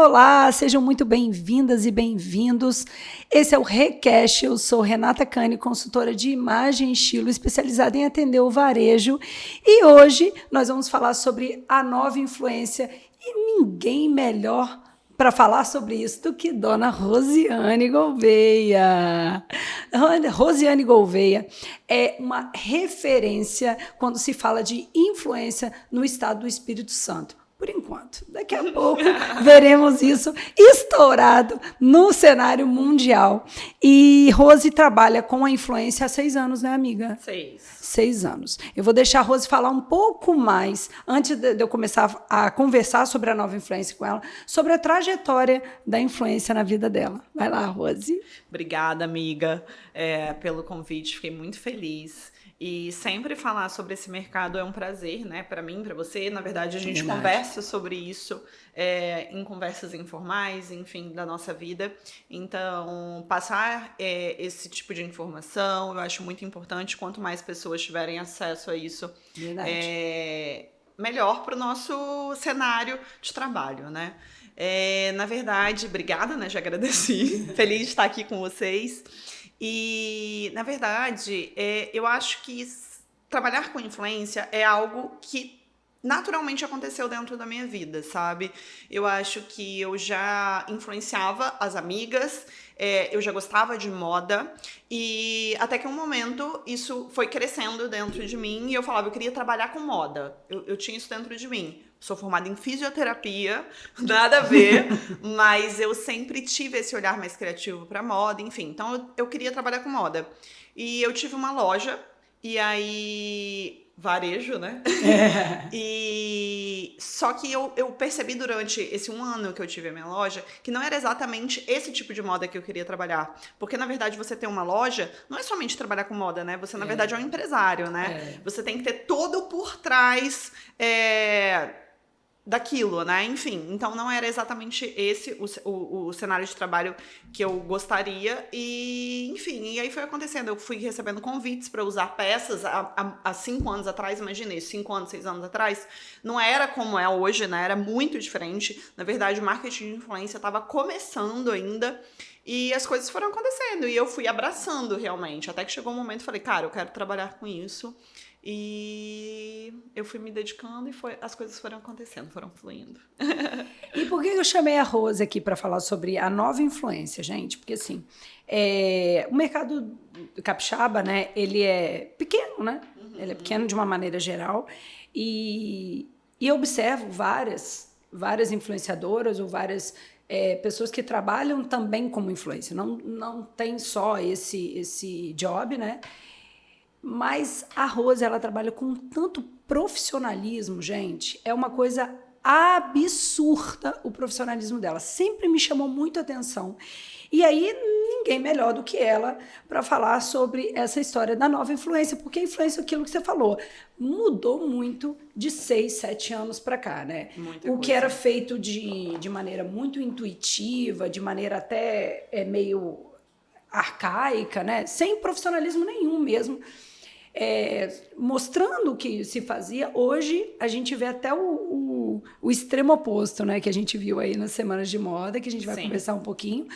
Olá, sejam muito bem-vindas e bem-vindos. Esse é o Recast, eu sou Renata Cani, consultora de imagem e estilo, especializada em atender o varejo. E hoje nós vamos falar sobre a nova influência e ninguém melhor para falar sobre isso do que Dona Rosiane Gouveia. Rosiane Gouveia é uma referência quando se fala de influência no estado do Espírito Santo. Por enquanto. Daqui a pouco veremos isso estourado no cenário mundial. E Rose trabalha com a influência há 6 anos, né, amiga? 6 anos. Eu vou deixar a Rose falar um pouco mais, antes de eu começar a conversar sobre a nova influência com ela, sobre a trajetória da influência na vida dela. Vai lá, Rose. Obrigada, amiga, pelo convite. Fiquei muito feliz. E sempre falar sobre esse mercado é um prazer, né? Para mim, para você. Na verdade, a gente conversa sobre isso em conversas informais, enfim, da nossa vida. Então, passar esse tipo de informação, eu acho muito importante. Quanto mais pessoas tiverem acesso a isso, melhor para o nosso cenário de trabalho, né? Na verdade, obrigada, né? Já agradeci. Feliz de estar aqui com vocês. E, na verdade, eu acho que trabalhar com influência é algo que naturalmente aconteceu dentro da minha vida, sabe? Eu acho que eu já influenciava as amigas, eu já gostava de moda, e até que um momento isso foi crescendo dentro de mim e eu falava, eu queria trabalhar com moda. Eu tinha isso dentro de mim. Sou formada em fisioterapia, nada a ver, mas eu sempre tive esse olhar mais criativo para moda, enfim. Então, eu queria trabalhar com moda. E eu tive uma loja, e aí... varejo, né? E só que eu percebi durante esse 1 ano que eu tive a minha loja que não era exatamente esse tipo de moda que eu queria trabalhar. Porque, na verdade, você ter uma loja não é somente trabalhar com moda, né? Você, na verdade, é um empresário, né? Você tem que ter todo por trás... daquilo, né? Enfim, então não era exatamente esse o cenário de trabalho que eu gostaria e, enfim, e aí foi acontecendo. Eu fui recebendo convites para usar peças há 5 anos atrás, imaginei, 5 anos, 6 anos atrás, não era como é hoje, né? Era muito diferente. Na verdade, o marketing de influência estava começando ainda e as coisas foram acontecendo e eu fui abraçando realmente, até que chegou um momento e falei, cara, eu quero trabalhar com isso. E eu fui me dedicando e as coisas foram acontecendo, foram fluindo. E por que eu chamei a Rose aqui para falar sobre a nova influência, gente? Porque, assim, o mercado capixaba, né, ele é pequeno, né? Ele é pequeno de uma maneira geral. E eu observo várias influenciadoras ou várias pessoas que trabalham também como influência. Não tem só esse job, né? Mas a Rose, ela trabalha com tanto profissionalismo, gente, é uma coisa absurda o profissionalismo dela. Sempre me chamou muito a atenção. E aí, ninguém melhor do que ela para falar sobre essa história da nova influência, porque a influência, aquilo que você falou, mudou muito de 6, 7 anos para cá, né? O que era feito de maneira muito intuitiva, de maneira até meio arcaica, né? Sem profissionalismo nenhum mesmo. Mostrando o que se fazia, hoje a gente vê até o extremo oposto, né, que a gente viu aí nas semanas de moda, que a gente vai conversar um pouquinho,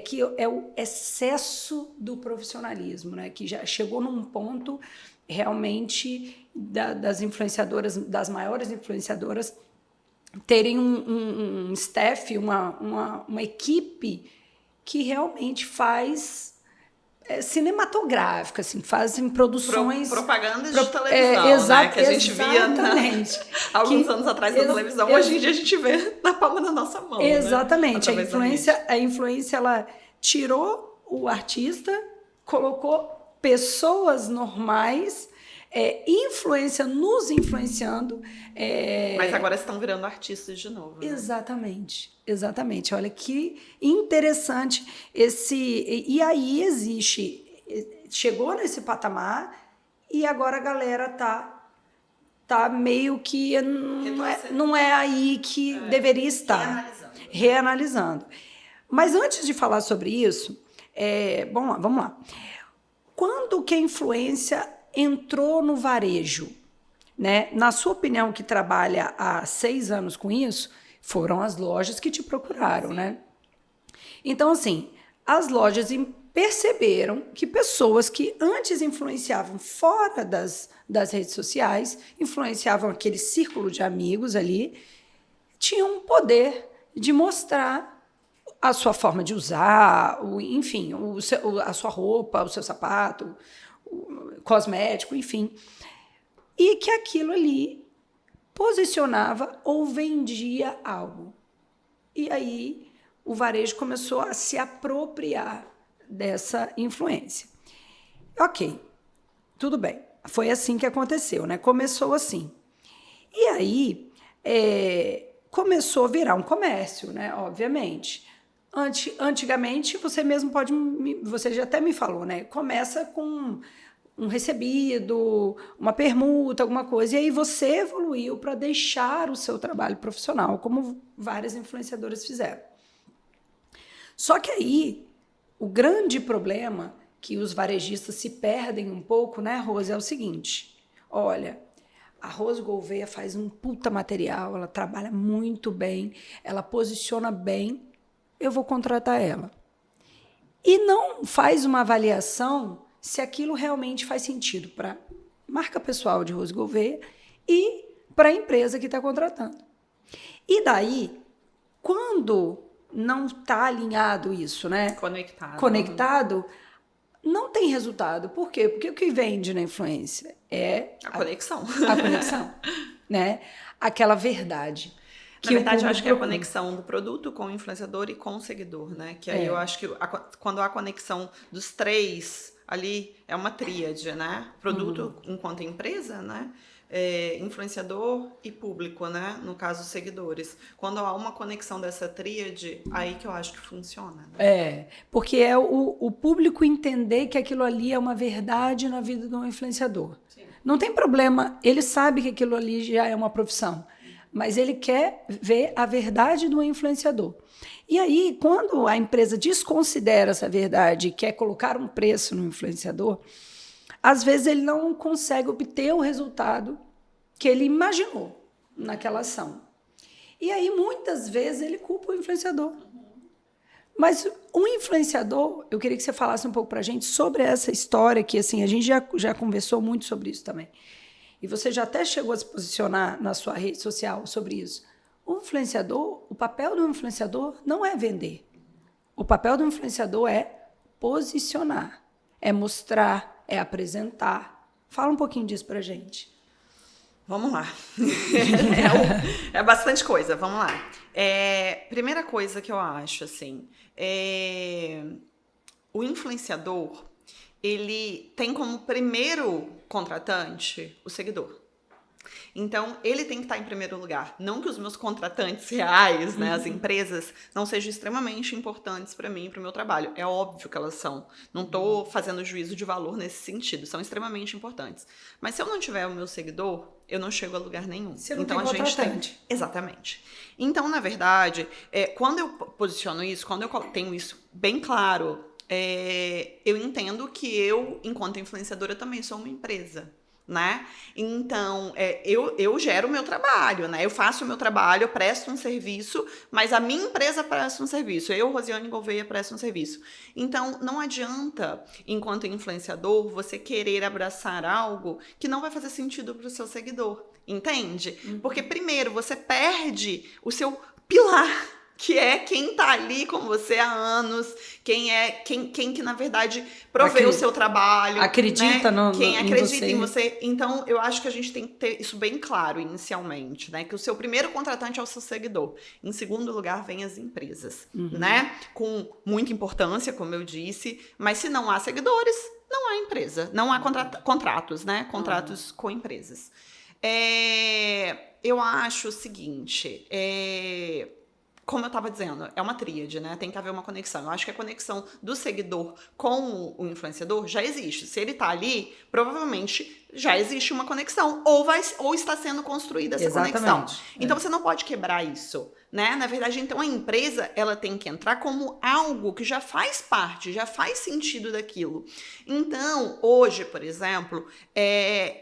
que é o excesso do profissionalismo, né, que já chegou num ponto realmente das influenciadoras, das maiores influenciadoras, terem um staff, uma equipe que realmente faz... cinematográfica, assim, fazem produções... propagandas de televisão, né? Que a gente via alguns anos atrás na televisão. Hoje em dia a gente vê na palma da nossa mão. Exatamente. Né? A influência, ela tirou o artista, colocou pessoas normais, influência nos influenciando. Mas agora estão virando artistas de novo. Né? Exatamente. Olha que interessante e aí chegou nesse patamar e agora a galera tá meio que não é aí que deveria estar. Reanalisando. Mas antes de falar sobre isso, vamos lá. Quando que a influência entrou no varejo? Né? Na sua opinião, que trabalha há 6 anos com isso, Foram as lojas que te procuraram, né? Então, assim, as lojas perceberam que pessoas que antes influenciavam fora das redes sociais, influenciavam aquele círculo de amigos ali, tinham um poder de mostrar a sua forma de usar, enfim, a sua roupa, o seu sapato, o cosmético, enfim. E que aquilo ali posicionava ou vendia algo. E aí o varejo começou a se apropriar dessa influência. Ok, tudo bem. Foi assim que aconteceu, né? Começou assim. E aí começou a virar um comércio, né? Obviamente. Antigamente, você já até me falou, né? Começa com um recebido, uma permuta, alguma coisa, e aí você evoluiu para deixar o seu trabalho profissional, como várias influenciadoras fizeram. Só que aí, o grande problema que os varejistas se perdem um pouco, né, Rose, é o seguinte: olha, a Rose Gouveia faz um puta material, ela trabalha muito bem, ela posiciona bem, eu vou contratar ela. E não faz uma avaliação se aquilo realmente faz sentido para a marca pessoal de Rose Gouveia e para a empresa que está contratando. E daí, quando não está alinhado isso, né? Conectado, não tem resultado. Por quê? Porque o que vende na influência é a conexão. A conexão, né? Aquela verdade. Na verdade, eu acho que é a conexão do produto com o influenciador e com o seguidor, né? Que aí eu acho que quando há a conexão dos três ali, é uma tríade, né? Produto enquanto empresa, né? Influenciador e público, né? No caso, seguidores. Quando há uma conexão dessa tríade, aí que eu acho que funciona. Né? Porque é o público entender que aquilo ali é uma verdade na vida do influenciador. Sim. Não tem problema, ele sabe que aquilo ali já é uma profissão, mas ele quer ver a verdade do influenciador. E aí, quando a empresa desconsidera essa verdade e quer colocar um preço no influenciador, às vezes ele não consegue obter o resultado que ele imaginou naquela ação. E aí, muitas vezes, ele culpa o influenciador. Mas o influenciador, eu queria que você falasse um pouco para a gente sobre essa história, que assim, a gente já conversou muito sobre isso também. E você já até chegou a se posicionar na sua rede social sobre isso. O papel do influenciador não é vender. O papel do influenciador é posicionar, é mostrar, é apresentar. Fala um pouquinho disso pra gente. Vamos lá. É bastante coisa, vamos lá. Primeira coisa que eu acho, assim, o influenciador, ele tem como primeiro contratante o seguidor. Então, ele tem que estar em primeiro lugar. Não que os meus contratantes reais, né, as empresas, não sejam extremamente importantes para mim e para o meu trabalho. É óbvio que elas são. Não estou fazendo juízo de valor nesse sentido. São extremamente importantes. Mas se eu não tiver o meu seguidor, eu não chego a lugar nenhum. Você não tem contratante. Exatamente. Então, na verdade, quando eu posiciono isso, quando eu tenho isso bem claro, eu entendo que eu, enquanto influenciadora, também sou uma empresa. Né? Então, eu gero o meu trabalho, né? Eu faço o meu trabalho, eu presto um serviço, mas a minha empresa presta um serviço. Eu, Rosiane Gouveia, presto um serviço. Então, não adianta, enquanto influenciador, você querer abraçar algo que não vai fazer sentido para o seu seguidor. Entende? Porque, primeiro, você perde o seu pilar, que é quem tá ali com você há anos, quem que, na verdade, provê o seu trabalho. Acredita, né? Quem acredita em você. Então, eu acho que a gente tem que ter isso bem claro inicialmente, né? Que o seu primeiro contratante é o seu seguidor. Em segundo lugar, vem as empresas, né? Com muita importância, como eu disse, mas se não há seguidores, não há empresa. Não há contratos, né? Contratos com empresas. Eu acho o seguinte... Como eu estava dizendo, é uma tríade, né? Tem que haver uma conexão. Eu acho que a conexão do seguidor com o influenciador já existe. Se ele está ali, provavelmente já existe uma conexão. Ou está sendo construída essa conexão. Então, você não pode quebrar isso, né? Na verdade, então, a empresa, ela tem que entrar como algo que já faz parte, já faz sentido daquilo. Então, hoje, por exemplo,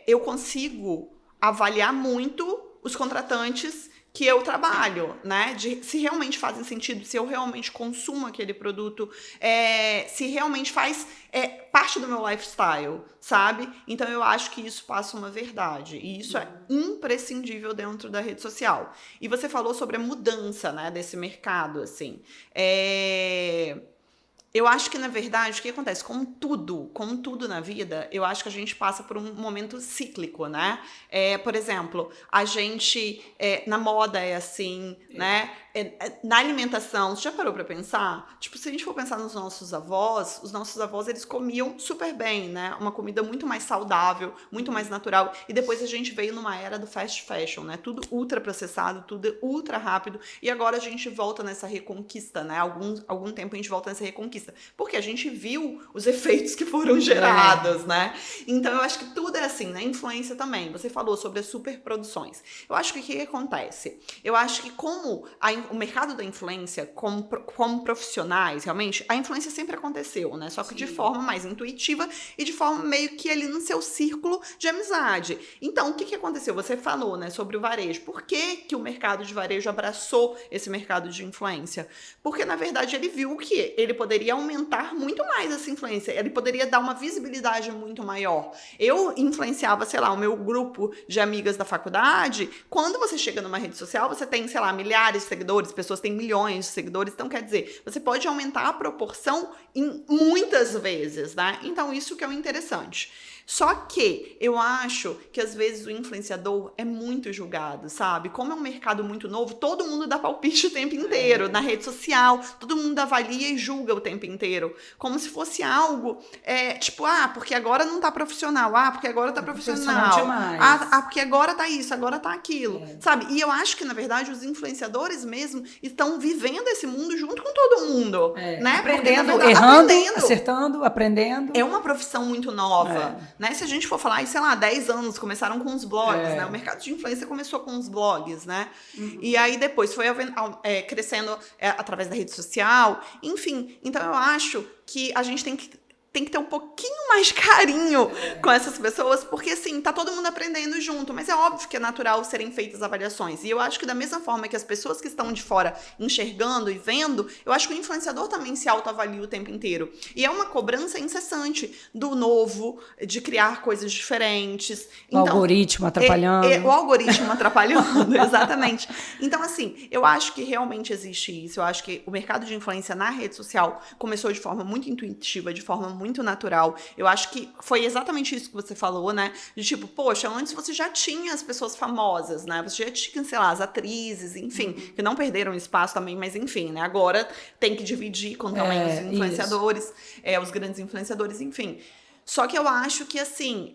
eu consigo avaliar muito os contratantes que eu trabalho, né? De se realmente fazem sentido, se eu realmente consumo aquele produto, se realmente faz parte do meu lifestyle, sabe? Então eu acho que isso passa uma verdade. E isso é imprescindível dentro da rede social. E você falou sobre a mudança, né, desse mercado, assim. Eu acho que, na verdade, o que acontece? Como tudo na vida, eu acho que a gente passa por um momento cíclico, né? Por exemplo, a gente, na moda é assim, né? Na alimentação, você já parou pra pensar? Tipo, se a gente for pensar nos nossos avós, eles comiam super bem, né? Uma comida muito mais saudável, muito mais natural. E depois a gente veio numa era do fast fashion, né? Tudo ultra processado, tudo ultra rápido. E agora a gente volta nessa reconquista, né? Algum tempo a gente volta nessa reconquista. Porque a gente viu os efeitos que foram gerados, né? Então eu acho que tudo é assim, né? Influência também. Você falou sobre as superproduções. Eu acho que o que acontece? Eu acho que como o mercado da influência, como profissionais, realmente, a influência sempre aconteceu, né? Só que de forma mais intuitiva e de forma meio que ali no seu círculo de amizade. Então, o que aconteceu? Você falou, né, sobre o varejo. Por que o mercado de varejo abraçou esse mercado de influência? Porque, na verdade, ele viu que ele poderia aumentar muito mais essa influência. Ele poderia dar uma visibilidade muito maior. Eu influenciava, sei lá, o meu grupo de amigas da faculdade. Quando você chega numa rede social, você tem, sei lá, milhares de seguidores, pessoas têm milhões de seguidores. Então, quer dizer, você pode aumentar a proporção em muitas vezes, né? Então, isso que é o interessante. Só que eu acho que às vezes o influenciador é muito julgado, sabe? Como é um mercado muito novo, todo mundo dá palpite o tempo inteiro, na rede social, todo mundo avalia e julga o tempo inteiro, como se fosse algo, tipo, porque agora não tá profissional, porque agora tá profissional, demais. Porque agora tá isso, agora tá aquilo, sabe? E eu acho que, na verdade, os influenciadores mesmo estão vivendo esse mundo junto com todo mundo, né? Aprendendo, porque, errando, acertando, aprendendo. É uma profissão muito nova, né? Se a gente for falar, sei lá, 10 anos, começaram com os blogs, né? O mercado de influência começou com os blogs, né? E aí depois foi crescendo através da rede social, enfim. Então eu acho que a gente tem que ter um pouquinho mais carinho com essas pessoas, porque assim, tá todo mundo aprendendo junto, mas é óbvio que é natural serem feitas avaliações. E eu acho que da mesma forma que as pessoas que estão de fora enxergando e vendo, eu acho que o influenciador também se autoavalia o tempo inteiro. E é uma cobrança incessante do novo, de criar coisas diferentes. O algoritmo atrapalhando. O algoritmo atrapalhando, exatamente. Então, assim, eu acho que realmente existe isso. Eu acho que o mercado de influência na rede social começou de forma muito intuitiva, de forma muito natural. Eu acho que foi exatamente isso que você falou, né? De tipo, poxa, antes você já tinha as pessoas famosas, né? Você já tinha, sei lá, as atrizes, enfim, que não perderam espaço também, mas enfim, né? Agora tem que dividir com também os influenciadores, os grandes influenciadores, enfim. Só que eu acho que, assim,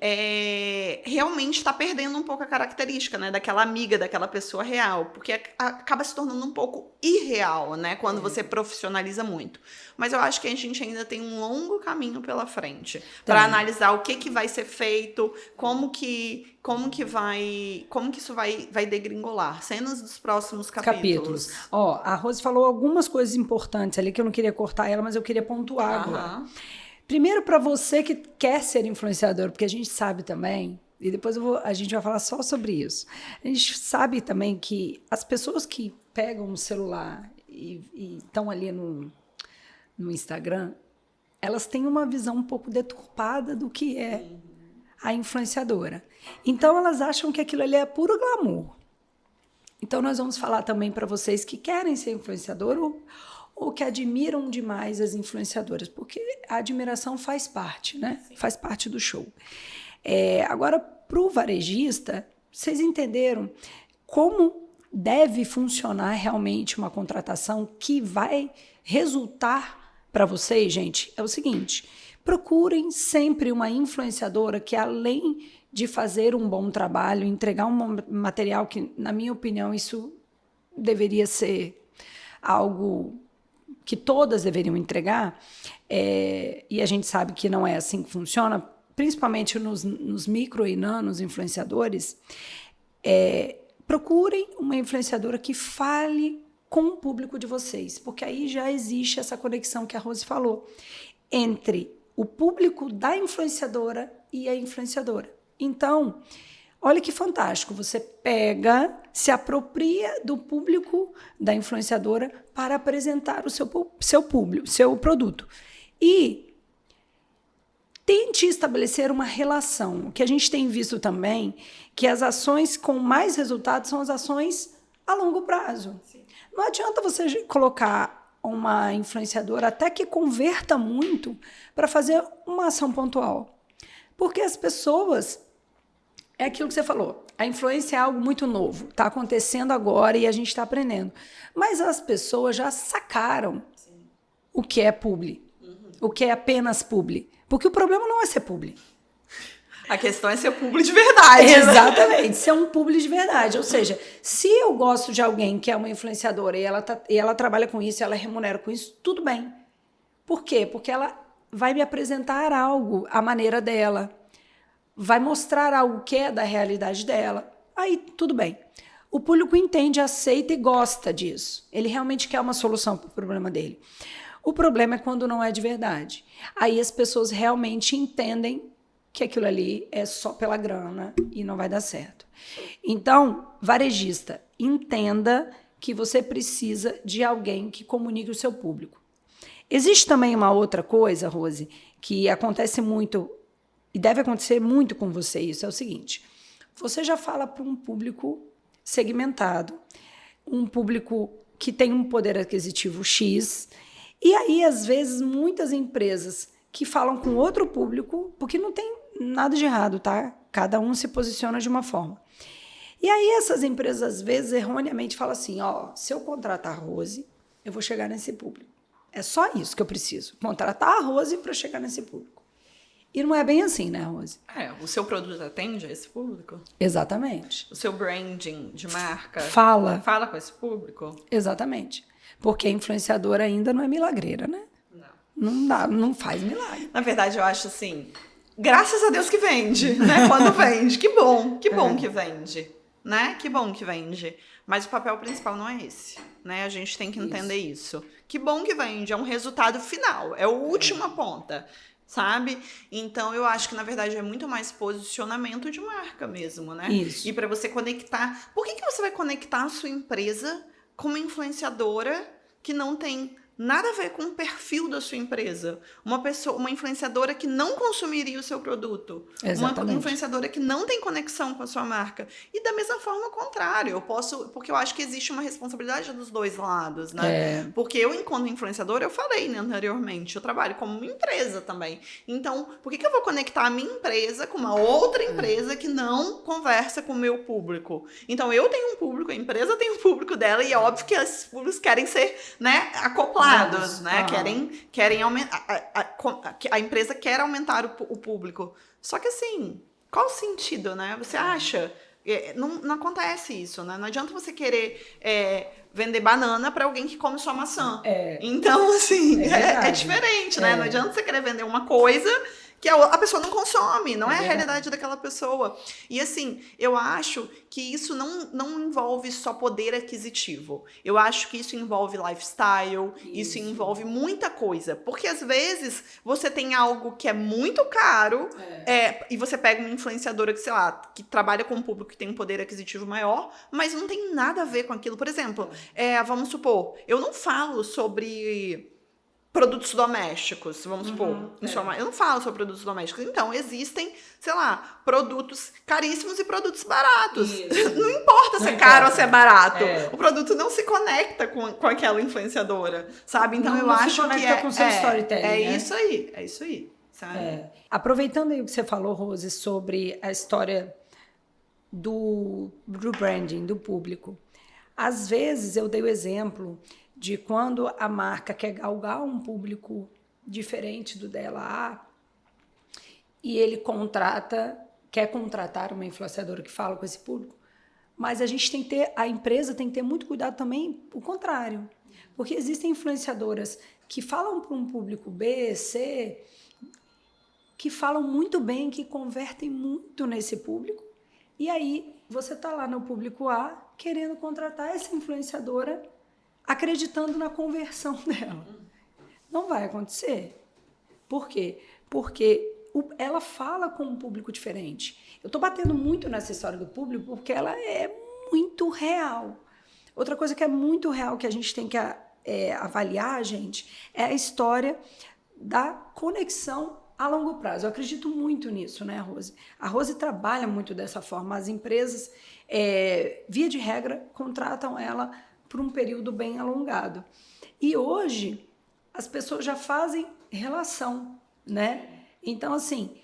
realmente está perdendo um pouco a característica, né? Daquela amiga, daquela pessoa real. Porque acaba se tornando um pouco irreal, né? Quando você profissionaliza muito. Mas eu acho que a gente ainda tem um longo caminho pela frente. Para analisar o que vai ser feito, como que isso vai degringolar. Cenas dos próximos capítulos. Ó, a Rose falou algumas coisas importantes ali que eu não queria cortar ela, mas eu queria pontuar agora. Primeiro, para você que quer ser influenciador, porque a gente sabe também, e depois a gente vai falar só sobre isso, a gente sabe também que as pessoas que pegam o celular e estão ali no Instagram, elas têm uma visão um pouco deturpada do que é a influenciadora. Então, elas acham que aquilo ali é puro glamour. Então, nós vamos falar também para vocês que querem ser influenciador ou que admiram demais as influenciadoras, porque a admiração faz parte, né? Sim. Faz parte do show. Agora, para o varejista, vocês entenderam como deve funcionar realmente uma contratação que vai resultar para vocês, gente? É o seguinte, procurem sempre uma influenciadora que, além de fazer um bom trabalho, entregar um material que, na minha opinião, isso deveria ser algo que todas deveriam entregar, e a gente sabe que não é assim que funciona, principalmente nos micro e nanos influenciadores, procurem uma influenciadora que fale com o público de vocês, porque aí já existe essa conexão que a Rose falou, entre o público da influenciadora e a influenciadora. Então, Olha que fantástico, você pega, se apropria do público da influenciadora para apresentar o seu público, seu produto. E tente estabelecer uma relação. O que a gente tem visto também, que as ações com mais resultados são as ações a longo prazo. Sim. Não adianta você colocar uma influenciadora até que converta muito para fazer uma ação pontual. Porque as pessoas... É aquilo que você falou. A influência é algo muito novo. Está acontecendo agora e a gente está aprendendo. Mas as pessoas já sacaram o que é publi. O que é apenas publi. Porque o problema não é ser publi. A questão é ser publi de verdade. Exatamente. Ser um publi de verdade. Ou seja, se eu gosto de alguém que é uma influenciadora e ela trabalha com isso, ela remunera com isso, tudo bem. Por quê? Porque ela vai me apresentar algo, a maneira dela. Vai mostrar algo que é da realidade dela, aí tudo bem. O público entende, aceita e gosta disso. Ele realmente quer uma solução para o problema dele. O problema é quando não é de verdade. Aí as pessoas realmente entendem que aquilo ali é só pela grana e não vai dar certo. Então, varejista, entenda que você precisa de alguém que comunique o seu público. Existe também uma outra coisa, Rose, que acontece muito... E deve acontecer muito com você isso, é o seguinte, você já fala para um público segmentado, um público que tem um poder aquisitivo X, e aí, às vezes, muitas empresas que falam com outro público, porque não tem nada de errado, tá? Cada um se posiciona de uma forma. E aí, essas empresas, às vezes, erroneamente falam assim, ó, se eu contratar a Rose, eu vou chegar nesse público. É só isso que eu preciso, contratar a Rose para chegar nesse público. E não é bem assim, né, Rose? O seu produto atende a esse público? Exatamente. O seu branding de marca fala com esse público? Exatamente. Porque a influenciadora ainda não é milagreira, né? Não dá, não faz milagre. Na verdade, eu acho assim, graças a Deus que vende, né? Quando vende, que bom que vende, né? Que bom que vende. Mas o papel principal não é esse, né? A gente tem que entender isso. Que bom que vende, é um resultado final, é a última ponta. Sabe? Então, eu acho que, na verdade, é muito mais posicionamento de marca mesmo, né? Isso. E para você conectar... Por que você vai conectar a sua empresa com uma influenciadora que não tem nada a ver com o perfil da sua empresa? Uma influenciadora que não consumiria o seu produto. Exatamente. Uma influenciadora que não tem conexão com a sua marca. E da mesma forma, o contrário. Porque eu acho que existe uma responsabilidade dos dois lados, né? Porque eu, enquanto influenciadora, eu falei, né, anteriormente, eu trabalho como uma empresa também. Então, por que eu vou conectar a minha empresa com uma outra empresa que não conversa com o meu público? Então, eu tenho um público, a empresa tem um público dela, e é óbvio que esses públicos querem ser, né, acoplados. Né? Querem aumentar, a empresa quer aumentar o público. Só que assim, qual o sentido, né? Você acha? Não acontece isso, né? Não adianta você querer vender banana para alguém que come só maçã. Então, assim, é diferente, né? Não adianta você querer vender uma coisa que a pessoa não consome, não é a realidade daquela pessoa. E assim, eu acho que isso não envolve só poder aquisitivo. Eu acho que isso envolve lifestyle, isso envolve muita coisa. Porque às vezes você tem algo que é muito caro e você pega uma influenciadora que, sei lá, que trabalha com um público que tem um poder aquisitivo maior, mas não tem nada a ver com aquilo. Por exemplo, vamos supor, eu não falo sobre... produtos domésticos, vamos supor. Eu não falo sobre produtos domésticos. Então, existem, sei lá, produtos caríssimos e produtos baratos. Não importa se é caro ou se é barato. O produto não se conecta com aquela influenciadora, sabe? Então, eu acho que é... com seu storytelling, né? É isso aí, sabe? Aproveitando aí o que você falou, Rose, sobre a história do branding, do público. Às vezes, eu dei o exemplo... de quando a marca quer galgar um público diferente do dela e ele quer contratar uma influenciadora que fala com esse público, mas a empresa tem que ter muito cuidado também, o contrário, porque existem influenciadoras que falam para um público B, C, que falam muito bem, que convertem muito nesse público, e aí você está lá no público A querendo contratar essa influenciadora acreditando na conversão dela. Não vai acontecer. Por quê? Porque ela fala com um público diferente. Eu estou batendo muito nessa história do público porque ela é muito real. Outra coisa que é muito real que a gente tem que avaliar, gente, é a história da conexão a longo prazo. Eu acredito muito nisso, né, Rose? A Rose trabalha muito dessa forma. As empresas, via de regra, contratam ela por um período bem alongado. E hoje, as pessoas já fazem relação, né? Então, assim,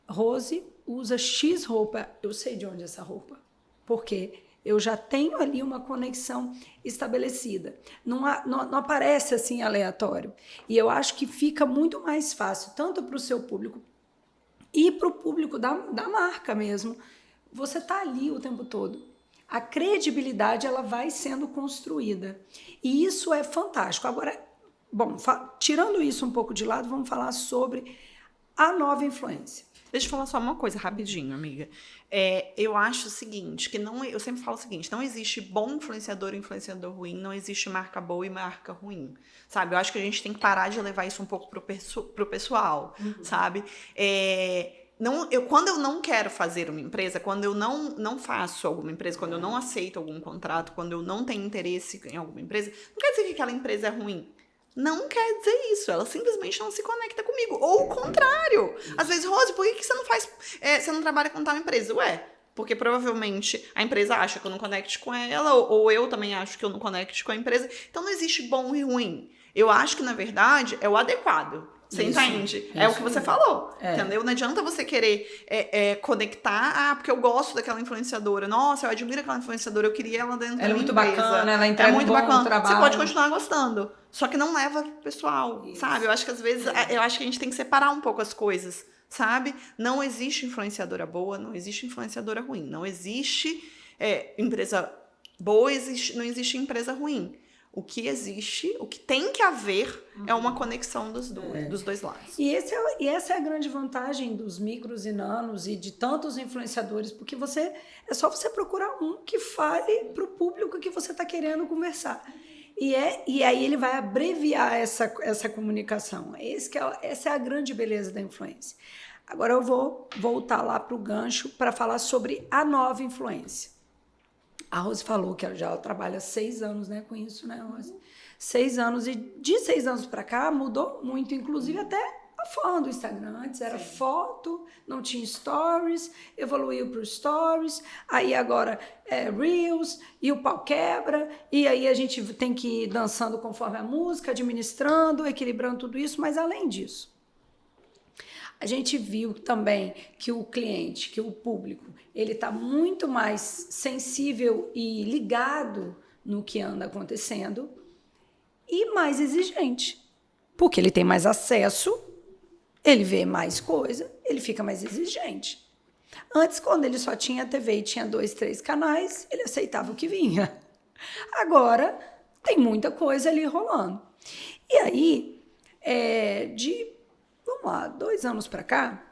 Rose usa X roupa, eu sei de onde é essa roupa. Por quê? Eu já tenho ali uma conexão estabelecida. Não aparece assim aleatório. E eu acho que fica muito mais fácil, tanto para o seu público e para o público da marca mesmo. Você está ali o tempo todo. A credibilidade ela vai sendo construída. E isso é fantástico. Agora, bom, tirando isso um pouco de lado, vamos falar sobre a nova influência. Deixa eu falar só uma coisa rapidinho, amiga. Eu acho o seguinte, eu sempre falo o seguinte, não existe bom influenciador e influenciador ruim, não existe marca boa e marca ruim, sabe? Eu acho que a gente tem que parar de levar isso um pouco pro pessoal, sabe? Quando eu não quero fazer uma empresa, quando eu não faço alguma empresa, quando eu não aceito algum contrato, quando eu não tenho interesse em alguma empresa, não quer dizer que aquela empresa é ruim. Não quer dizer isso, ela simplesmente não se conecta comigo. Ou o contrário. Às vezes, Rose, por que você não faz. Você não trabalha com tal empresa? Ué, porque provavelmente a empresa acha que eu não conecte com ela, ou eu também acho que eu não conecte com a empresa. Então não existe bom e ruim. Eu acho que, na verdade, é o adequado. Você entende? É o que você falou, entendeu? Não adianta você querer conectar, porque eu gosto daquela influenciadora. Nossa, eu admiro aquela influenciadora, eu queria ela dentro da minha empresa. Ela é muito bacana, ela entrega muito bom trabalho. Você pode continuar gostando, só que não leva pro pessoal, sabe? Eu acho que às vezes, a gente tem que separar um pouco as coisas, sabe? Não existe influenciadora boa, não existe influenciadora ruim. Não existe empresa boa, não existe empresa ruim. O que existe, o que tem que haver é uma conexão dos dois lados. E essa é a grande vantagem dos micros e nanos e de tantos influenciadores, porque é só você procurar um que fale para o público que você está querendo conversar. E aí ele vai abreviar essa comunicação. Essa é a grande beleza da influência. Agora eu vou voltar lá para o gancho para falar sobre a nova influência. A Rose falou que ela já trabalha 6 anos, né, com isso, né, Rose? 6 anos, e de 6 anos para cá mudou muito, inclusive até a forma do Instagram. Antes era foto, não tinha stories, evoluiu para os stories, aí agora Reels, e o pau quebra, e aí a gente tem que ir dançando conforme a música, administrando, equilibrando tudo isso, mas além disso, a gente viu também que o cliente, que o público, ele está muito mais sensível e ligado no que anda acontecendo e mais exigente, porque ele tem mais acesso, ele vê mais coisa, ele fica mais exigente. Antes, quando ele só tinha TV e tinha 2, 3 canais, ele aceitava o que vinha. Agora, tem muita coisa ali rolando. E aí, vamos lá, 2 anos para cá,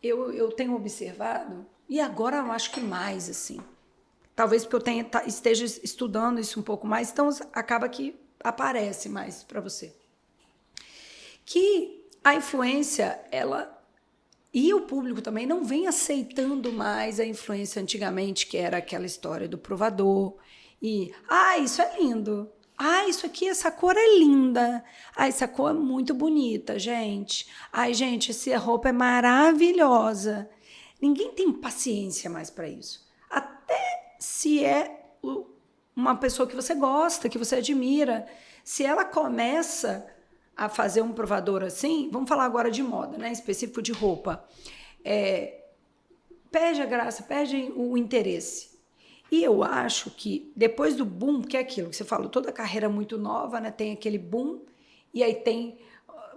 eu tenho observado, e agora eu acho que mais, assim, talvez porque eu esteja estudando isso um pouco mais, então acaba que aparece mais para você. Que a influência, e o público também não vem aceitando mais a influência antigamente, que era aquela história do provador, isso é lindo. Isso aqui, essa cor é linda. Essa cor é muito bonita, gente. Gente, essa roupa é maravilhosa. Ninguém tem paciência mais para isso. Até se é uma pessoa que você gosta, que você admira. Se ela começa a fazer um provador assim, vamos falar agora de moda, né? Específico de roupa. Perde a graça, perde o interesse. E eu acho que depois do boom, que é aquilo que você falou, toda carreira muito nova, né, tem aquele boom, e aí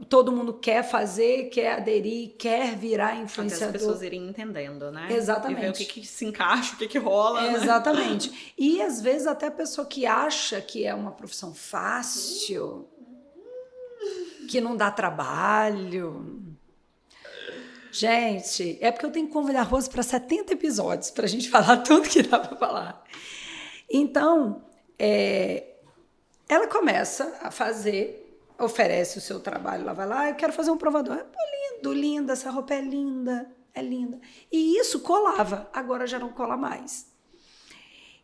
todo mundo quer fazer, quer aderir, quer virar influenciador. Até as pessoas irem entendendo, né? Exatamente. E ver o que se encaixa, o que rola. Exatamente. Né? E às vezes até a pessoa que acha que é uma profissão fácil, que não dá trabalho. Gente, é porque eu tenho que convidar a Rose para 70 episódios para a gente falar tudo que dá para falar. Então, ela começa a fazer, oferece o seu trabalho, lá vai lá, eu quero fazer um provador. Pô, lindo, linda, essa roupa é linda. E isso colava, agora já não cola mais.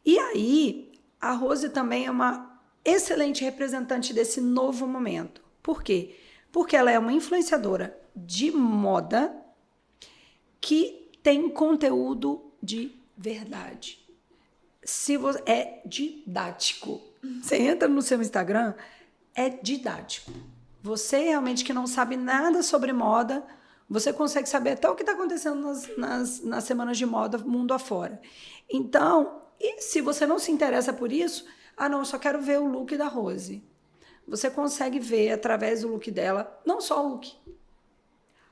E aí, a Rose também é uma excelente representante desse novo momento. Por quê? Porque ela é uma influenciadora de moda que tem conteúdo de verdade. É didático. Você entra no seu Instagram, é didático. Você realmente que não sabe nada sobre moda, você consegue saber até o que está acontecendo nas semanas de moda mundo afora. Então, e se você não se interessa por isso, não, eu só quero ver o look da Rose. Você consegue ver através do look dela, não só o look,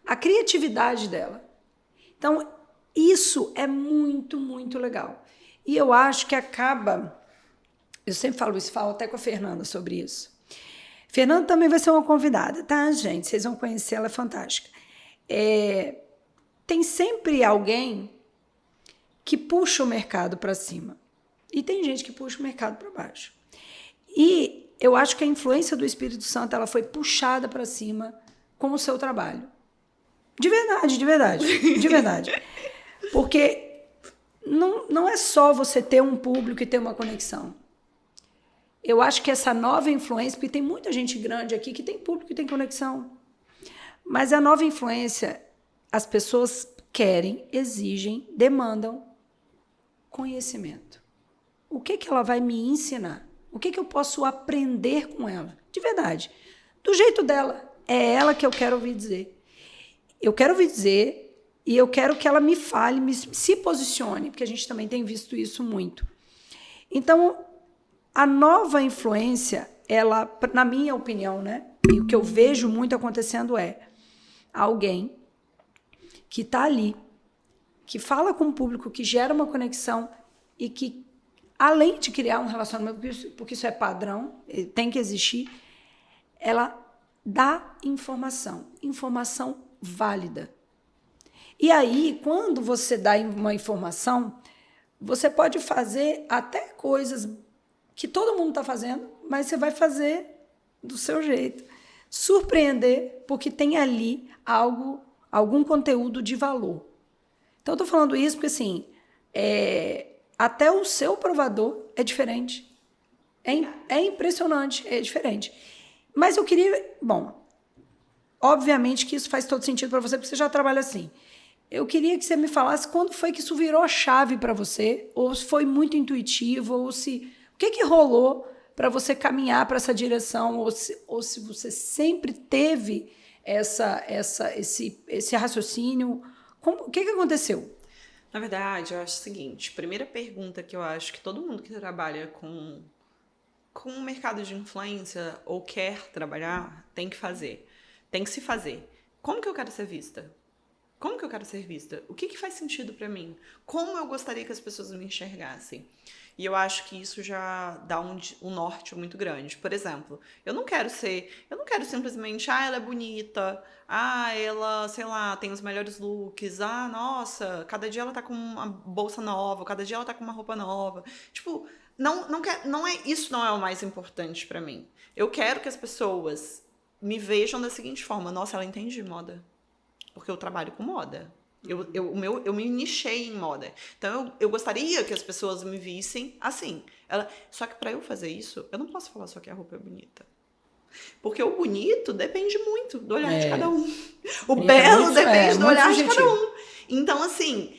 a criatividade dela. Então, isso é muito, muito legal. E eu acho que acaba... Eu sempre falo isso, falo até com a Fernanda sobre isso. Fernanda também vai ser uma convidada, tá, gente? Vocês vão conhecer, ela é fantástica. Tem sempre alguém que puxa o mercado para cima. E tem gente que puxa o mercado para baixo. E eu acho que a influência do Espírito Santo ela foi puxada para cima com o seu trabalho. De verdade, de verdade, de verdade. Porque não é só você ter um público e ter uma conexão. Eu acho que essa nova influência, porque tem muita gente grande aqui que tem público e tem conexão. Mas a nova influência, as pessoas querem, exigem, demandam conhecimento. O que ela vai me ensinar? O que eu posso aprender com ela? De verdade. Do jeito dela. É ela que eu quero ouvir dizer. Eu quero ouvir dizer e eu quero que ela me fale, se posicione, porque a gente também tem visto isso muito. Então, a nova influência, ela, na minha opinião, né? E o que eu vejo muito acontecendo é alguém que está ali, que fala com o público, que gera uma conexão e que, além de criar um relacionamento, porque isso é padrão, tem que existir, ela dá informação válida. E aí, quando você dá uma informação, você pode fazer até coisas que todo mundo está fazendo, mas você vai fazer do seu jeito. Surpreender, porque tem ali algum conteúdo de valor. Então, eu estou falando isso porque, assim, até o seu provador é diferente. É impressionante, é diferente. Mas eu queria... Bom, obviamente que isso faz todo sentido para você, porque você já trabalha assim. Eu queria que você me falasse quando foi que isso virou chave para você, ou se foi muito intuitivo, ou se... O que rolou para você caminhar para essa direção, ou se você sempre teve esse raciocínio? O que aconteceu? Na verdade, eu acho o seguinte, primeira pergunta que eu acho que todo mundo que trabalha com o mercado de influência ou quer trabalhar tem que fazer, tem que se fazer. Como que eu quero ser vista? Como que eu quero ser vista? O que faz sentido para mim? Como eu gostaria que as pessoas me enxergassem? E eu acho que isso já dá um norte muito grande. Por exemplo, eu não quero simplesmente, ela é bonita, ela, sei lá, tem os melhores looks, nossa, cada dia ela tá com uma bolsa nova, cada dia ela tá com uma roupa nova. Tipo, isso não é o mais importante pra mim. Eu quero que as pessoas me vejam da seguinte forma, nossa, ela entende de moda, porque eu trabalho com moda. Eu me nichei em moda. Então, eu gostaria que as pessoas me vissem assim. Só que para eu fazer isso, eu não posso falar só que a roupa é bonita. Porque o bonito depende muito do olhar de cada um. O belo depende do olhar de cada um. Então, assim...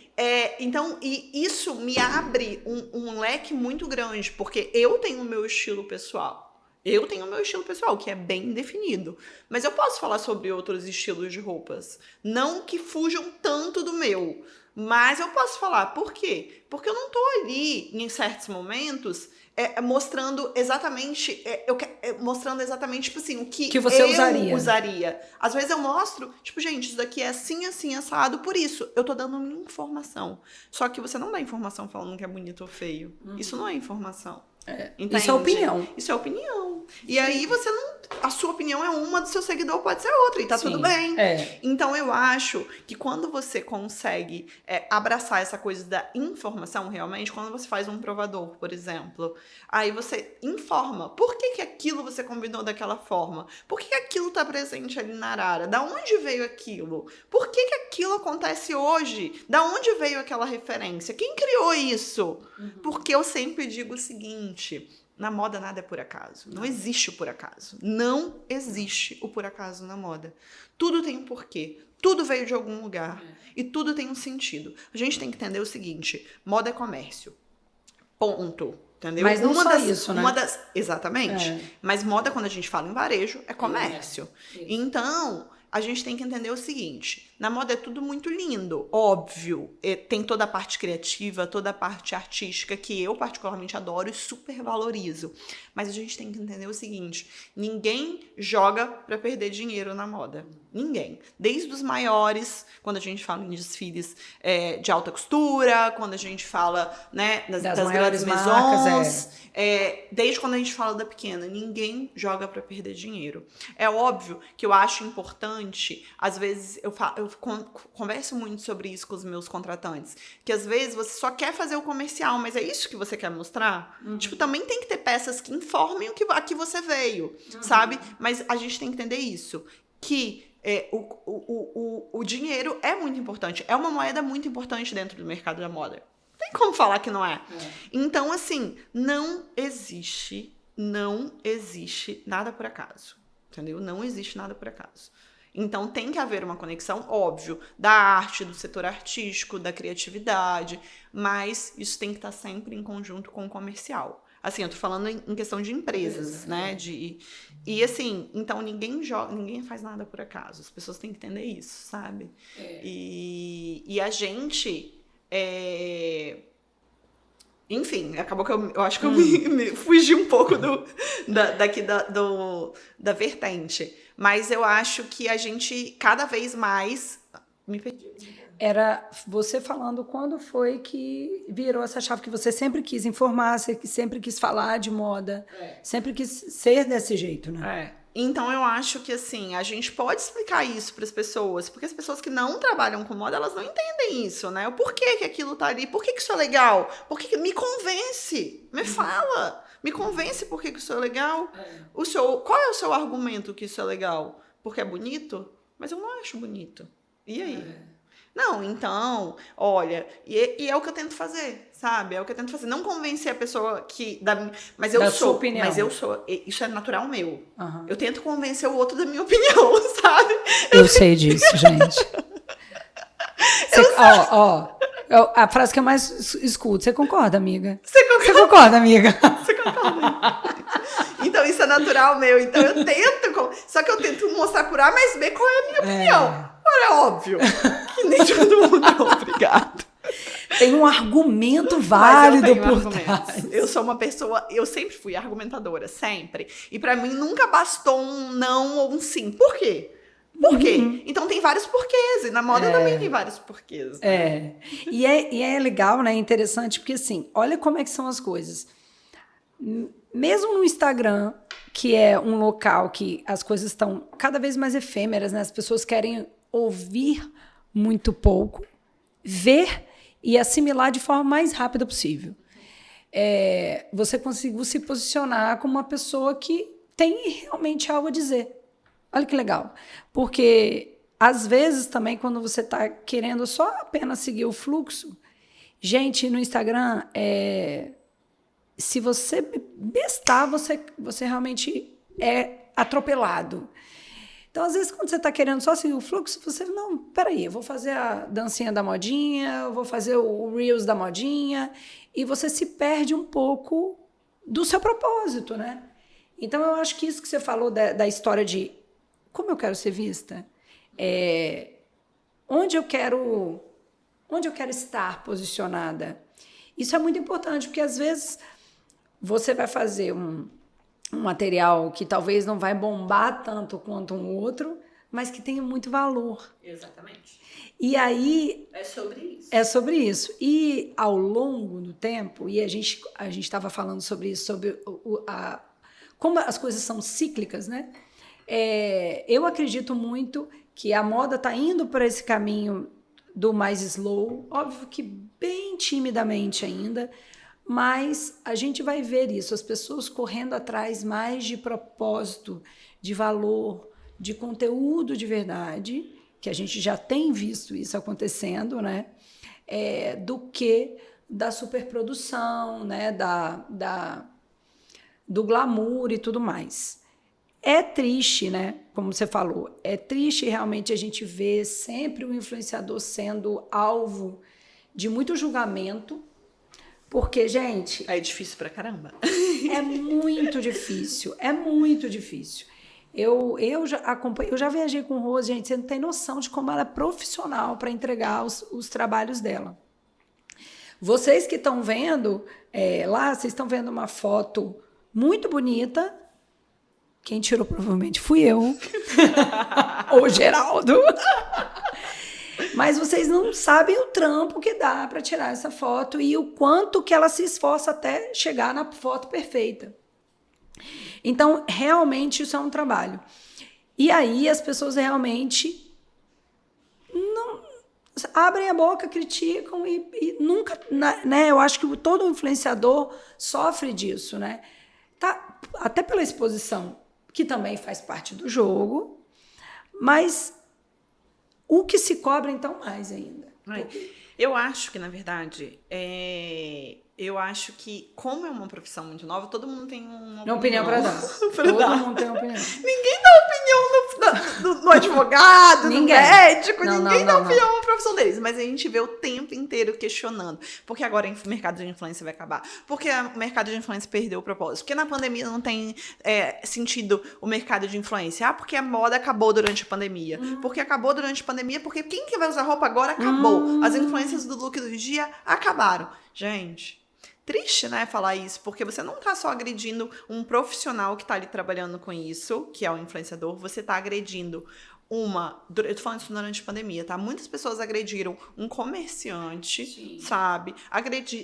e isso me abre um leque muito grande, porque eu tenho o meu estilo pessoal. Que é bem definido. Mas eu posso falar sobre outros estilos de roupas. Não que fujam tanto do meu. Mas eu posso falar. Por quê? Porque eu não tô ali, em certos momentos, mostrando exatamente... mostrando exatamente, tipo assim, o que você eu usaria. Às vezes eu mostro, tipo, gente, isso daqui é assim, assim, assado. Por isso, eu tô dando uma informação. Só que você não dá informação falando que é bonito ou feio. Isso não é informação. Isso é opinião. Isso é opinião. E aí você não... A sua opinião é uma, do seu seguidor pode ser outra. E tá tudo bem. Então eu acho que quando você consegue abraçar essa coisa da informação realmente, quando você faz um provador, por exemplo, aí você informa. Por que aquilo você combinou daquela forma? Por que aquilo está presente ali na arara? Da onde veio aquilo? Por que aquilo acontece hoje? Da onde veio aquela referência? Quem criou isso? Porque eu sempre digo o seguinte, na moda nada é por acaso. Não existe o por acaso. Não existe o por acaso na moda. Tudo tem um porquê. Tudo veio de algum lugar. E tudo tem um sentido. A gente tem que entender o seguinte, moda é comércio. Ponto. Entendeu? Mas não só isso, né? Exatamente. Mas moda, quando a gente fala em varejo, é comércio. Então, a gente tem que entender o seguinte, na moda é tudo muito lindo, óbvio, tem toda a parte criativa, toda a parte artística que eu particularmente adoro e super valorizo, mas a gente tem que entender o seguinte, ninguém joga para perder dinheiro na moda, ninguém, desde os maiores, quando a gente fala em desfiles de alta costura, quando a gente fala, né, das grandes maisons, desde quando a gente fala da pequena, ninguém joga para perder dinheiro. É óbvio que eu acho importante, às vezes eu converso muito sobre isso com os meus contratantes, que às vezes você só quer fazer o comercial, mas é isso que você quer mostrar? Tipo, também tem que ter peças que informem a que você veio, sabe? Mas a gente tem que entender isso, que o dinheiro é muito importante, é uma moeda muito importante dentro do mercado da moda. Não tem como falar que não é. Então, assim, não existe nada por acaso, entendeu? Não existe nada por acaso. Então, tem que haver uma conexão, óbvio, da arte, do setor artístico, da criatividade, mas isso tem que estar sempre em conjunto com o comercial. Assim, eu tô falando em questão de empresas, né? E assim, então ninguém faz nada por acaso. As pessoas têm que entender isso, sabe? E a gente... Enfim, acabou que eu acho que eu me fugi um pouco da vertente. Mas eu acho que a gente, cada vez mais... Me perdi. Era você falando quando foi que virou essa chave, que você sempre quis informar, você sempre quis falar de moda, sempre quis ser desse jeito, né? Então, eu acho que, assim, a gente pode explicar isso para as pessoas, porque as pessoas que não trabalham com moda, elas não entendem isso, né? O porquê que aquilo tá ali, por que isso é legal? Me convence, me fala, me convence por que isso é legal. Qual é o seu argumento que isso é legal? Porque é bonito? Mas eu não acho bonito. E aí? Não, então, olha, e é o que eu tento fazer, sabe? É o que eu tento fazer. Não convencer a pessoa mas eu sou. Opinião. Mas eu sou. Isso é natural meu. Eu tento convencer o outro da minha opinião, sabe? Eu sei disso, gente. A frase que eu mais escuto. Você concorda, amiga? Você concorda, amiga? Você concorda? Então, isso é natural meu. Então, eu tento. Só que eu tento mostrar por A mais B qual é a minha opinião. É óbvio que nem todo mundo é obrigado. Tem um argumento válido por trás. Eu sou uma pessoa, eu sempre fui argumentadora, sempre. E pra mim nunca bastou um não ou um sim. Por quê? Por quê? Então tem vários porquês, e na moda também tem vários porquês. Né? E é legal, né? Interessante, porque assim, olha como é que são as coisas. Mesmo no Instagram, que é um local que as coisas estão cada vez mais efêmeras, né? As pessoas querem ouvir muito pouco, ver e assimilar de forma mais rápida possível. Você conseguiu se posicionar como uma pessoa que tem realmente algo a dizer. Olha que legal. Porque, às vezes, também, quando você está querendo só apenas seguir o fluxo, gente, no Instagram, se você bestar, você realmente é atropelado. Então, às vezes, quando você está querendo só seguir o fluxo, você não, peraí, eu vou fazer a dancinha da modinha, eu vou fazer o Reels da modinha, e você se perde um pouco do seu propósito, né? Então, eu acho que isso que você falou da história de como eu quero ser vista, onde eu quero estar posicionada. Isso é muito importante, porque, às vezes, você vai fazer um material que talvez não vai bombar tanto quanto um outro, mas que tenha muito valor. Exatamente. E aí... É sobre isso. É sobre isso. E ao longo do tempo, e a gente estava falando sobre isso, sobre como as coisas são cíclicas, né? Eu acredito muito que a moda está indo para esse caminho do mais slow, óbvio que bem timidamente ainda, mas a gente vai ver isso, as pessoas correndo atrás mais de propósito, de valor, de conteúdo de verdade, que a gente já tem visto isso acontecendo, né? Do que da superprodução, né? Do glamour e tudo mais. É triste, né? Como você falou, é triste realmente a gente ver sempre o influenciador sendo alvo de muito julgamento, porque, gente... É difícil pra caramba. É muito difícil, é muito difícil. Eu já acompanho, eu já viajei com Rose, gente, você não tem noção de como ela é profissional para entregar os trabalhos dela. Vocês que estão vendo lá, vocês estão vendo uma foto muito bonita. Quem tirou provavelmente fui eu. Ou Geraldo. Mas vocês não sabem o trampo que dá para tirar essa foto e o quanto que ela se esforça até chegar na foto perfeita. Então, realmente, isso é um trabalho. E aí, as pessoas realmente não abrem a boca, criticam e nunca... né? Eu acho que todo influenciador sofre disso, né? Tá, até pela exposição, que também faz parte do jogo, mas o que se cobra, então, mais ainda. Eu acho que, na verdade, eu acho que, como é uma profissão muito nova, todo mundo tem uma opinião para dar. Todo mundo tem uma opinião. Ninguém dá opinião no advogado, no médico, ninguém dá opinião na profissão deles. Mas a gente vê o tempo inteiro questionando. Porque agora o mercado de influência vai acabar? Porque o mercado de influência perdeu o propósito? Porque na pandemia não tem sentido o mercado de influência? Porque a moda acabou durante a pandemia. Porque acabou durante a pandemia, porque quem que vai usar roupa agora acabou. As influências do look do dia acabaram. Gente... Triste, né, falar isso, porque você não tá só agredindo um profissional que tá ali trabalhando com isso, que é o influenciador, você tá agredindo eu tô falando isso durante a pandemia, tá? Muitas pessoas agrediram um comerciante, sim, sabe?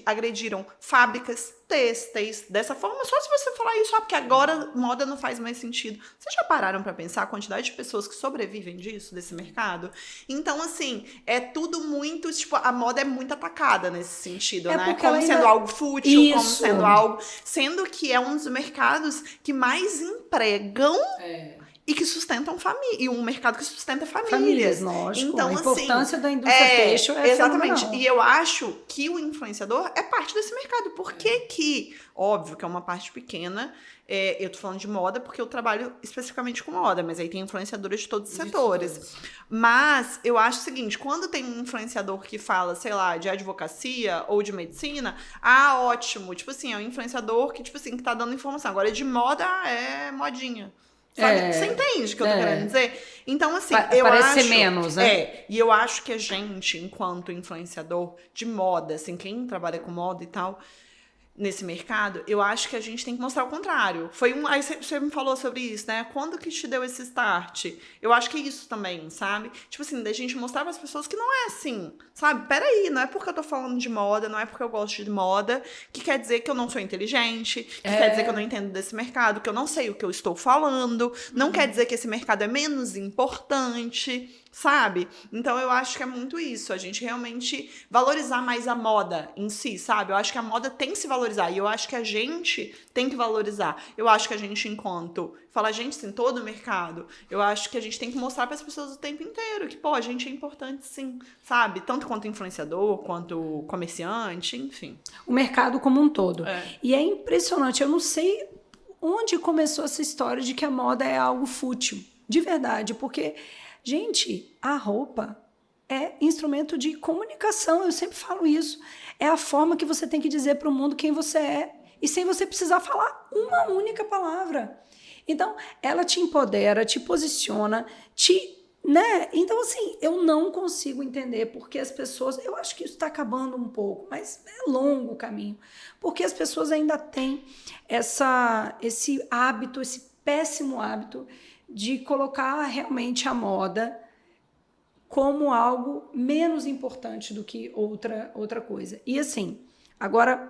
Agrediram fábricas têxteis, dessa forma, só se você falar isso, porque agora moda não faz mais sentido. Vocês já pararam pra pensar a quantidade de pessoas que sobrevivem disso, desse mercado? Então, assim, é tudo muito, tipo, a moda é muito atacada nesse sentido, né? Como sendo algo fútil, isso, como sendo algo... Sendo que é um dos mercados que mais empregam... E que sustentam família. E um mercado que sustenta famílias. Lógico. Então, a importância da indústria têxtil é exatamente. fenomenal. E eu acho que o influenciador é parte desse mercado. Por que, óbvio que é uma parte pequena, eu tô falando de moda porque eu trabalho especificamente com moda, mas aí tem influenciadores de todos os setores. Mas eu acho o seguinte, quando tem um influenciador que fala, sei lá, de advocacia ou de medicina, ótimo. Tipo assim, é um influenciador que, tipo assim, que tá dando informação. Agora, de moda, é modinha. Sabe? Você entende o que eu tô querendo dizer? Então, assim, eu parece acho... ser menos, né? E eu acho que a gente, enquanto influenciador de moda, assim, quem trabalha com moda e tal, nesse mercado, eu acho que a gente tem que mostrar o contrário. Aí você me falou sobre isso, né? Quando que te deu esse start? Eu acho que é isso também, sabe? Tipo assim, da gente mostrar para as pessoas que não é assim, sabe? Peraí, não é porque eu tô falando de moda, não é porque eu gosto de moda, que quer dizer que eu não sou inteligente, que quer dizer que eu não entendo desse mercado, que eu não sei o que eu estou falando, não quer dizer que esse mercado é menos importante, sabe? Então eu acho que é muito isso, a gente realmente valorizar mais a moda em si, sabe? Eu acho que a moda tem que se valorizar e eu acho que a gente tem que valorizar. Eu acho que a gente, enquanto... Fala, gente, sim, todo o mercado. Eu acho que a gente tem que mostrar para as pessoas o tempo inteiro que, pô, a gente é importante sim, sabe? Tanto quanto influenciador, quanto comerciante, enfim. O mercado como um todo. E é impressionante, eu não sei onde começou essa história de que a moda é algo fútil, de verdade, porque... Gente, a roupa é instrumento de comunicação, eu sempre falo isso. É a forma que você tem que dizer para o mundo quem você é, e sem você precisar falar uma única palavra. Então, ela te empodera, te posiciona, né? Então, assim, eu não consigo entender porque as pessoas... Eu acho que isso está acabando um pouco, mas é longo o caminho. Porque as pessoas ainda têm esse hábito, esse péssimo hábito de colocar realmente a moda como algo menos importante do que outra coisa. E assim, agora,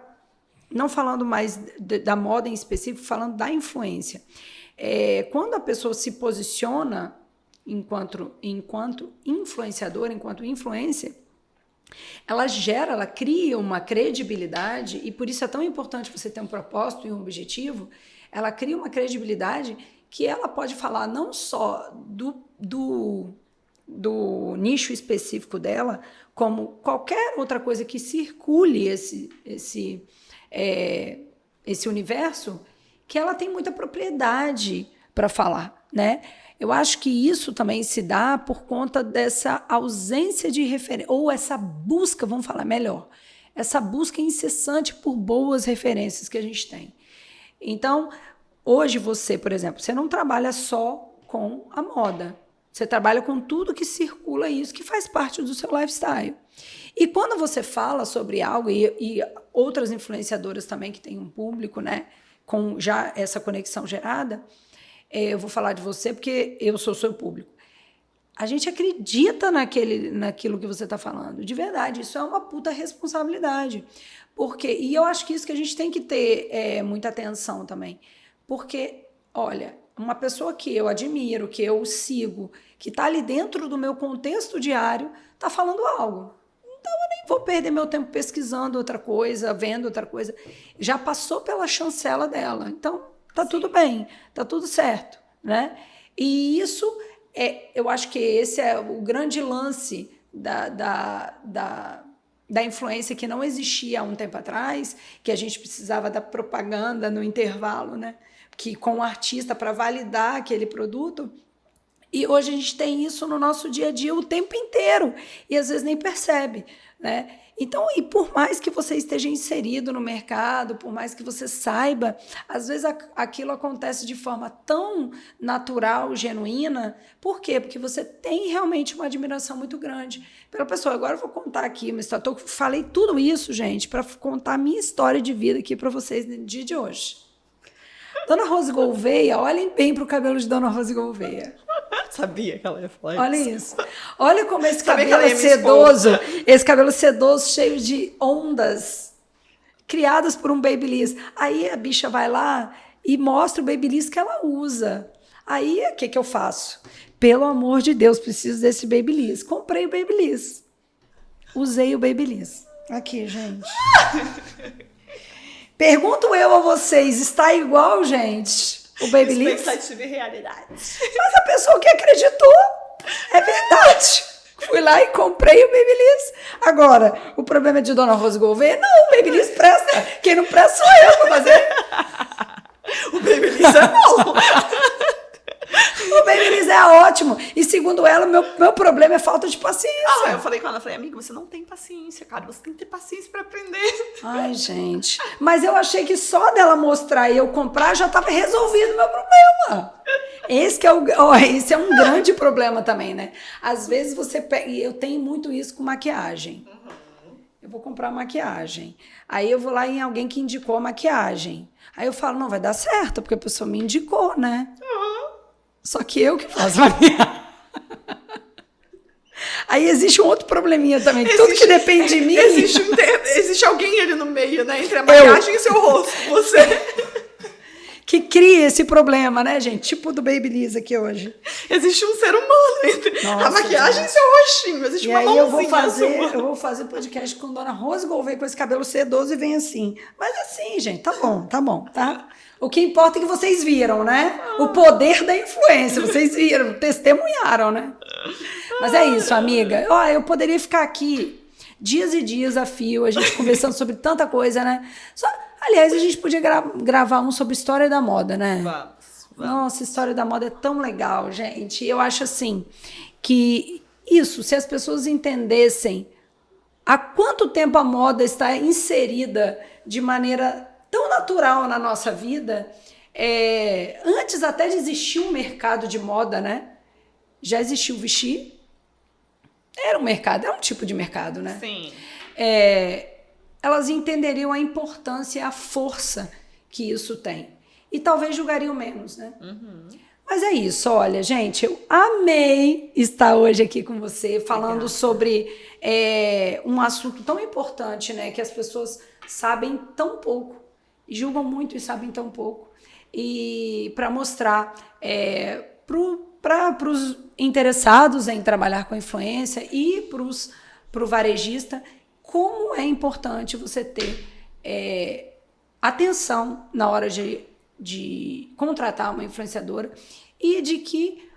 não falando mais da moda em específico, falando da influência. Quando a pessoa se posiciona enquanto influenciador, enquanto influência, ela cria uma credibilidade, e por isso é tão importante você ter um propósito e um objetivo. Ela cria uma credibilidade que ela pode falar não só do nicho específico dela, como qualquer outra coisa que circule esse universo, que ela tem muita propriedade para falar, né? Eu acho que isso também se dá por conta dessa ausência de referência, ou essa busca, vamos falar melhor, essa busca incessante por boas referências que a gente tem. Então, hoje você, por exemplo, você não trabalha só com a moda, você trabalha com tudo que circula isso, que faz parte do seu lifestyle. E quando você fala sobre algo, e outras influenciadoras também que têm um público, né, com já essa conexão gerada, eu vou falar de você porque eu sou seu público. A gente acredita naquilo que você está falando, de verdade. Isso é uma puta responsabilidade. E eu acho que isso que a gente tem que ter muita atenção também. Porque, olha, uma pessoa que eu admiro, que eu sigo, que está ali dentro do meu contexto diário, está falando algo. Então, eu nem vou perder meu tempo pesquisando outra coisa, vendo outra coisa. Já passou pela chancela dela. Então, tá tudo bem, tá tudo certo, né? E isso, eu acho que esse é o grande lance da influência que não existia há um tempo atrás, que a gente precisava da propaganda no intervalo, né? Que com o artista para validar aquele produto. E hoje a gente tem isso no nosso dia a dia o tempo inteiro e às vezes nem percebe, né? Então, e por mais que você esteja inserido no mercado, por mais que você saiba, às vezes aquilo acontece de forma tão natural, genuína. Por quê? Porque você tem realmente uma admiração muito grande pela pessoa. Agora eu vou contar aqui uma história. Falei tudo isso, gente, para contar a minha história de vida aqui para vocês no dia de hoje. Dona Rose Gouveia, olhem bem para o cabelo de Dona Rose Gouveia. Sabia que ela ia falar isso. Olha isso. Olha como esse cabelo sedoso, cheio de ondas, criadas por um Babyliss. Aí a bicha vai lá e mostra o Babyliss que ela usa. Aí, o que eu faço? Pelo amor de Deus, preciso desse Babyliss. Comprei o Babyliss. Usei o Babyliss. Aqui, gente. Pergunto eu a vocês, está igual, gente? O Babyliss? Expectativa e realidade. Mas a pessoa que acreditou, é verdade. Fui lá e comprei o Babyliss. Agora, o problema é de Dona Rose Gouveia? Não, o Babyliss presta. Quem não presta sou eu para fazer. O Babyliss é bom. O Babyliss é ótimo. E segundo ela, meu problema é falta de paciência. Eu falei com ela, amiga, você não tem paciência, cara. Você tem que ter paciência para aprender. Ai, gente. Mas eu achei que só dela mostrar e eu comprar já estava resolvido o meu problema. Esse é um grande problema também, né? Às vezes você pega... E eu tenho muito isso com maquiagem. Eu vou comprar maquiagem. Aí eu vou lá em alguém que indicou a maquiagem. Aí eu falo, não, vai dar certo, porque a pessoa me indicou, né? Só que eu que faço maquiagem. Aí existe um outro probleminha também. Tudo que depende de mim... Existe alguém ali no meio, né? Entre a maquiagem e seu rosto. Você... que cria esse problema, né, gente? Tipo do Babyliss aqui hoje. Existe um ser humano entre a maquiagem e seu rostinho. Existe uma mãozinha. Eu vou fazer podcast com Dona Rose Gouveia com esse cabelo sedoso e vem assim. Mas assim, gente, tá bom, tá? O que importa é que vocês viram, né? O poder da influência. Vocês viram, testemunharam, né? Mas é isso, amiga. Eu poderia ficar aqui dias e dias a fio, a gente conversando sobre tanta coisa, né? Aliás, a gente podia gravar um sobre história da moda, né? Vamos. Nossa, história da moda é tão legal, gente. Eu acho assim que isso, se as pessoas entendessem há quanto tempo a moda está inserida de maneira tão natural na nossa vida, antes até de existir um mercado de moda, né? Já existiu o vestir. Era um mercado, é um tipo de mercado, né? Sim. Elas entenderiam a importância e a força que isso tem. E talvez julgariam menos, né? Uhum. Mas é isso, olha, gente, eu amei estar hoje aqui com você, falando sobre um assunto tão importante, né? Que as pessoas sabem tão pouco, julgam muito e sabem tão pouco. E para mostrar para os interessados em trabalhar com influência e para os para o varejista, como é importante você ter atenção na hora de contratar uma influenciadora e de que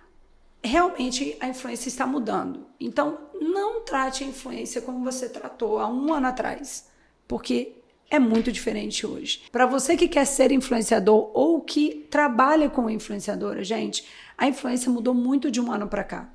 realmente a influência está mudando. Então, não trate a influência como você tratou há 1 ano atrás, porque é muito diferente hoje. Para você que quer ser influenciador ou que trabalha com influenciadora, gente, a influência mudou muito de 1 ano para cá.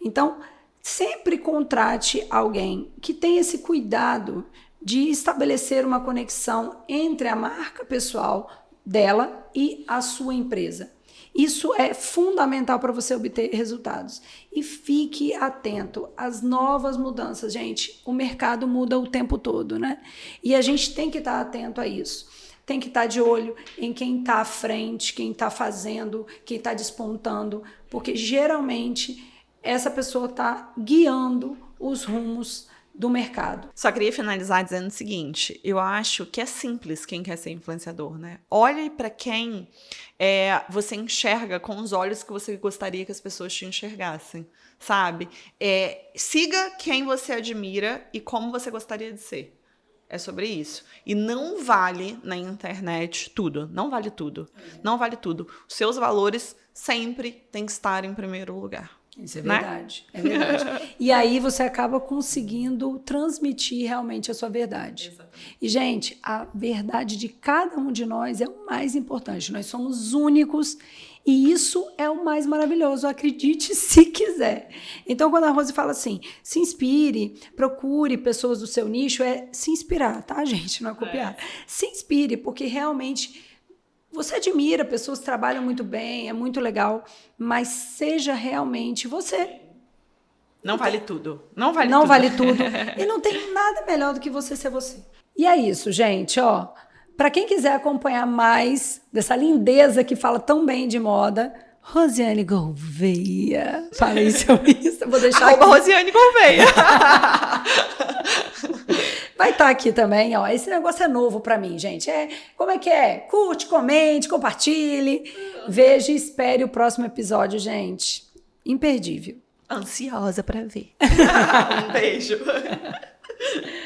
Então, sempre contrate alguém que tenha esse cuidado de estabelecer uma conexão entre a marca pessoal dela e a sua empresa. Isso é fundamental para você obter resultados. E fique atento às novas mudanças. Gente, o mercado muda o tempo todo, né? E a gente tem que estar atento a isso. Tem que estar de olho em quem está à frente, quem está fazendo, quem está despontando, porque geralmente essa pessoa está guiando os rumos do mercado. Só queria finalizar dizendo o seguinte, eu acho que é simples quem quer ser influenciador, né? Olhe para quem você enxerga com os olhos que você gostaria que as pessoas te enxergassem, sabe? Siga quem você admira e como você gostaria de ser. É sobre isso. E não vale na internet tudo. Não vale tudo. Não vale tudo. Os seus valores sempre têm que estar em primeiro lugar. Isso é verdade, né? É verdade. E aí você acaba conseguindo transmitir realmente a sua verdade. Exatamente. E, gente, a verdade de cada um de nós é o mais importante. Nós somos únicos e isso é o mais maravilhoso. Acredite se quiser. Então, quando a Rose fala assim, se inspire, procure pessoas do seu nicho, é se inspirar, tá, gente? Não é copiar. Se inspire, porque realmente você admira, pessoas que trabalham muito bem, é muito legal, mas seja realmente você. Não vale tudo. Não vale tudo. Não vale tudo. E não tem nada melhor do que você ser você. E é isso, gente, ó. Para quem quiser acompanhar mais dessa lindeza que fala tão bem de moda, Rosiane Gouveia. Falei sobre isso. Eu vou deixar aqui. Rosiane Gouveia. Vai estar aqui também, ó. Esse negócio é novo pra mim, gente. Como é que é? Curte, comente, compartilhe. Veja e espere o próximo episódio, gente. Imperdível. Ansiosa pra ver. Um beijo.